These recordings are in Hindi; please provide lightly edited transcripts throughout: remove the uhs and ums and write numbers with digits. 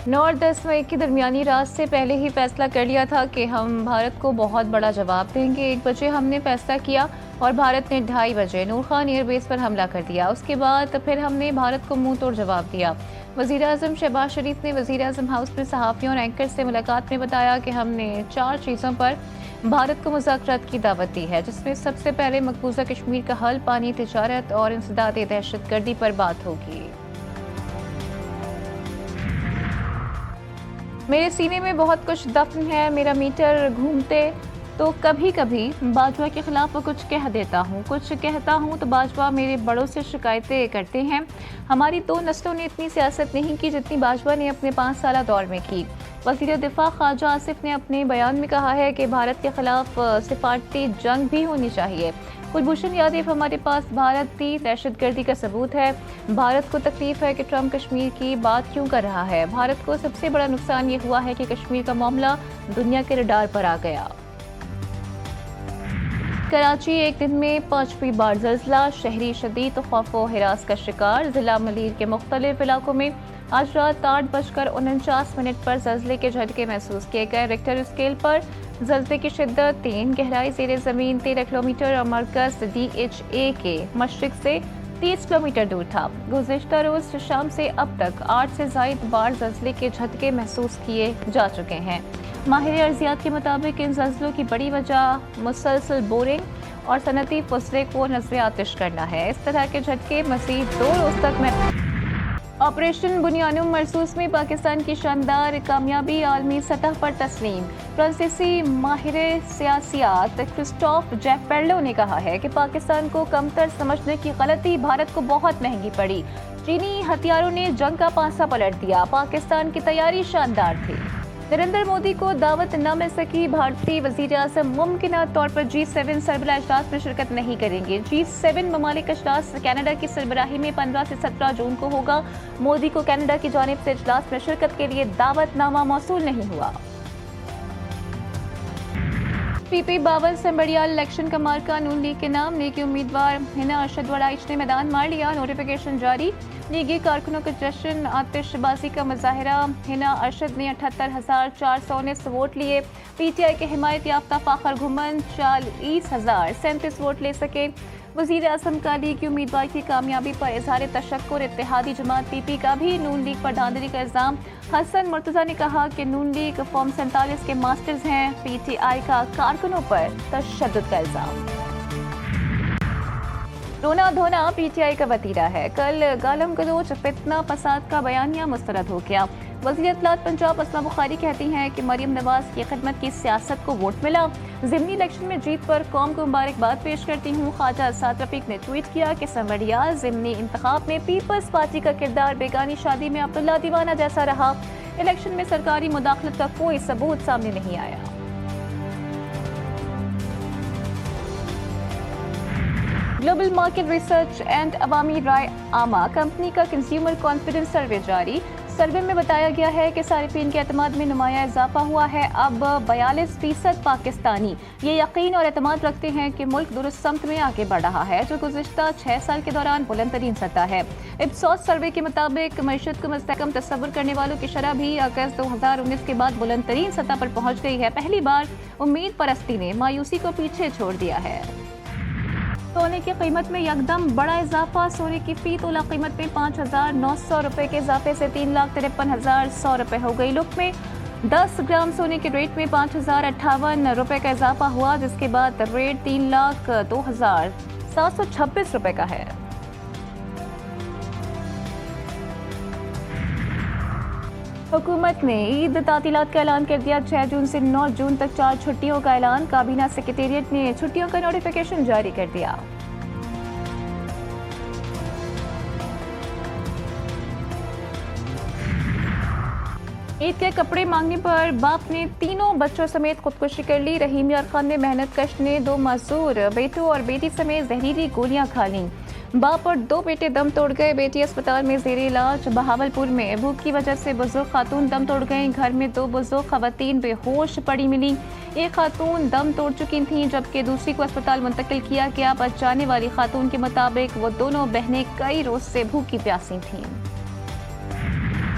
9 और 10 मई की दरमियानी रात से पहले ही फैसला कर लिया था कि हम भारत को बहुत बड़ा जवाब देंगे। 1 बजे हमने फैसला किया और भारत ने 2:30 बजे नूर खान एयरबेस पर हमला कर दिया। उसके बाद फिर हमने भारत को मुंह तोड़ जवाब दिया। वज़ीर आज़म शहबाज शरीफ ने वज़ीर आज़म हाउस में सहाफ़ियों और एंकर से मुलाकात में बताया कि हमने 4 चीज़ों पर भारत को मुज़ाकरात की दावत दी है, जिसमें सबसे पहले मकबूजा कश्मीर का हल, पानी, तिजारत और इंसदाद दहशतगर्दी पर बात होगी। मेरे सीने में बहुत कुछ दफन है, मेरा मीटर घूमते तो कभी कभी बाजवा के खिलाफ कुछ कह देता हूँ, कुछ कहता हूँ तो बाजवा मेरे बड़ों से शिकायतें करते हैं। हमारी 2 नस्लों ने इतनी सियासत नहीं की जितनी बाजवा ने अपने 5 साल दौर में की। वज़ीर दिफा ख्वाजा आसिफ ने अपने बयान में कहा है कि भारत के खिलाफ सिफारती जंग भी होनी चाहिए। कुलभूषण यादव हमारे पास भारतीय दहशतगर्दी का सबूत है। भारत को तकलीफ है कि ट्रंप कश्मीर की बात क्यों कर रहा है। भारत को सबसे बड़ा नुकसान ये हुआ है कि कश्मीर का मामला दुनिया के रडार पर आ गया। कराची एक दिन में 5वीं बार ज़ल्ज़ला, शहरी शदीद खौफ व हिरास का शिकार। ज़िला मलीर के मुख्तलिफ इलाकों में आज रात 8:49 पर ज़ल्ज़ले के झटके महसूस किए गए। रिक्टर स्केल पर ज़ल्ज़ले की शिद्दत 3, गहराई ज़ेरे ज़मीन 13 किलोमीटर और मरकज़ DHA के मशरिक से 30 किलोमीटर दूर था। गुज़िश्ता रोज़ शाम से अब तक 8 से ज़ायद बार ज़ल्ज़ले के झटके महसूस किए जा चुके हैं। माहिर अर्ज़ियात के मुताबिक इन ज़ल्ज़लों की बड़ी वजह मुसलसल बोरिंग और सनती फसले को नज़र आतिश करना है। इस तरह के झटके मज़ीद 2 रोज़ तक में। ऑपरेशन बुनियानुम मरसूस में पाकिस्तान की शानदार कामयाबी आलमी सतह पर तस्लीम। फ्रांसीसी माहिर सियासियात क्रिस्टोफ जैफेर्लो ने कहा है कि पाकिस्तान को कमतर समझने की गलती भारत को बहुत महंगी पड़ी। चीनी हथियारों ने जंग का पासा पलट दिया। पाकिस्तान की तैयारी शानदार थी। नरेंद्र मोदी को दावत न मिल सकी। भारतीय वज़ीर आज़म मुमकिन तौर पर G7 सरबराह इजलास में शिरकत नहीं करेंगे। G7 ममालिक इजलास कनाडा की सरबराही में 15 से 17 जून को होगा। मोदी को कनाडा की जानिब से इजलास में शिरकत के लिए दावतनामा मौसूल नहीं हुआ। PP 52 संबड़ियाल इलेक्शन का मार्का नून लीग के नाम। लीगी उम्मीदवार हिना अरशद वड़ाइच ने मैदान मार लिया। नोटिफिकेशन जारी। लीगी कारकुनों का जश्न, आतिशबाजी का मुजाहरा। हिना अरशद ने 78,419 वोट लिए। PTI के हिमायत याफ्ता फाखर घुमन 40,037 वोट ले सके। वज़ीर आज़म का लीगी उम्मीदवार की कामयाबी पर इजहार तशक्कुर। इत्तेहादी जमात PP का भी नून लीग पर धांधली का इल्ज़ाम। हसन मुर्तज़ा ने कहा कि नून लीग फॉर्म 47 के मास्टर्स हैं। PTI का कारकुनों पर तशद्दुद का इल्ज़ाम। रोना धोना PTI का वतीरा है। कल गालम गलोच फितना फसाद का बयानिया मुस्तरद हो गया। वज़ीर इत्तलात पंजाब असमा बुखारी कहती हैं कि मरियम नवाज की खिदमत की सियासत को वोट मिला। ज़िमनी इलेक्शन में जीत पर कौम को मुबारकबाद पेश करती हूँ। ख्वाजा साद रफीक ने ट्वीट किया कि संवरिया ज़िमनी इंतखाब में पीपल्स पार्टी का किरदार बेगानी शादी में अब्दुल्ला दीवाना जैसा रहा। इलेक्शन में सरकारी मुदाखलत का कोई सबूत सामने नहीं आया। ग्लोबल मार्केट रिसर्च एंड अवामी राय आमा कंपनी का कंज्यूमर कॉन्फिडेंस सर्वे जारी। सर्वे में बताया गया है कि सारिफीन के एतमाद में नुमाया इजाफा हुआ है। अब 42% पाकिस्तानी ये यकीन और एतमाद रखते हैं कि मुल्क दुरुस्त समत में आगे बढ़ रहा है, जो गुज़िश्ता 6 साल के दौरान बुलंद तरीन सतह है। इप्सोस सर्वे के मुताबिक मईशत को मुस्तहकम तस्वुर करने वालों की शरह भी अगस्त 2019 के बाद बुलंद तरीन सतह पर पहुँच गई है। पहली बार उम्मीद परस्ती ने मायूसी को पीछे छोड़ दिया है। सोने की कीमत में यकदम बड़ा इजाफा। सोने की फी तोला कीमत में 5,900 रुपये के इजाफे से 3,53,100 रुपये हो गई। लुक में 10 ग्राम सोने के रेट में 5,058 रुपये का इजाफा हुआ, जिसके बाद रेट 3,02,726 रुपये का है। हुकूमत ने ईद तातीलात का ऐलान कर दिया। 6 जून से 9 जून तक 4 छुट्टियों का ऐलान। काबीना सेक्रेटेरिएट ने छुट्टियों का नोटिफिकेशन जारी कर दिया। ईद के कपड़े मांगने पर बाप ने तीनों बच्चों समेत खुदकुशी कर ली। रहीम यार खान ने मेहनत कश ने 2 मासूर बेटों और बेटी समेत जहरीली गोलियां खा लीं। बाप और 2 बेटे दम तोड़ गए। बेटी अस्पताल में जेर इलाज। बहावलपुर में भूख की वजह से बुजुर्ग खातून दम तोड़ गई। घर में 2 बुजुर्ग खवातीन बेहोश पड़ी मिली। एक खातून दम तोड़ चुकी थीं, जबकि दूसरी को अस्पताल मुंतकिल किया गया। बचाने वाली खातून के मुताबिक वो दोनों बहनें कई रोज से भूखी प्यासी थीं।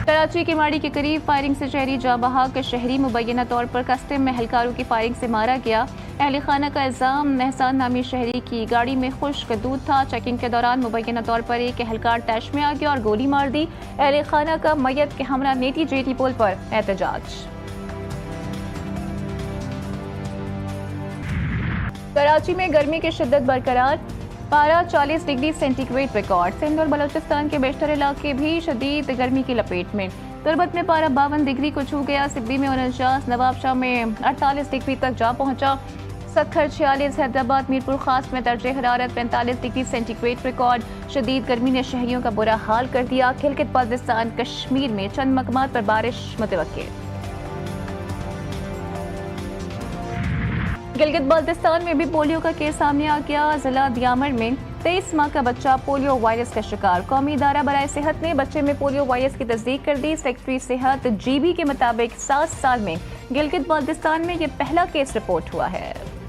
कराची के माड़ी के करीब फायरिंग से शहरी जाँ-बहक शहरी मुबैना तौर पर कस्टम में एहलकारों की फायरिंग से मारा गया। अहल खाना का इल्जाम नेहसान नामी शहरी की गाड़ी में खुश्क दूध था। चेकिंग के दौरान मुबैना तौर पर एक एहलकार तैश में आ गया और गोली मार दी। अहल खाना का मैयत के हमरा नेटी जेटी पुल पर एहतजाज। कराची में गर्मी की शिद्दत बरकरार, पारा 40 डिग्री सेंटीग्रेड रिकॉर्ड। सिंध और बलोचिस्तान के बेशतर इलाके भी शदीद गर्मी की लपेट में। तुरबत में पारा 52 डिग्री को छू गया। सिब्बी में 49, नवाबशाह में 48 डिग्री तक जा पहुंचा। सखर 46, हैदराबाद मीरपुर खास में दर्जे हरारत 45 डिग्री सेंटीग्रेड रिकॉर्ड। शदीद गर्मी ने शहरियों का बुरा हाल कर दिया। गिलगित बाल्टिस्तान कश्मीर में चंद मकामात पर बारिश मुतवक्के। गिलगित बाल्टिस्तान में भी पोलियो का केस सामने आ गया। जिला दियामर में 23 माह का बच्चा पोलियो वायरस का शिकार। कौमी इदारा बराए सेहत ने बच्चे में पोलियो वायरस की तस्दीक कर दी। सेक्रेटरी सेहत GB के मुताबिक 7 साल में गिलगित बाल्टिस्तान में यह पहला केस रिपोर्ट हुआ है।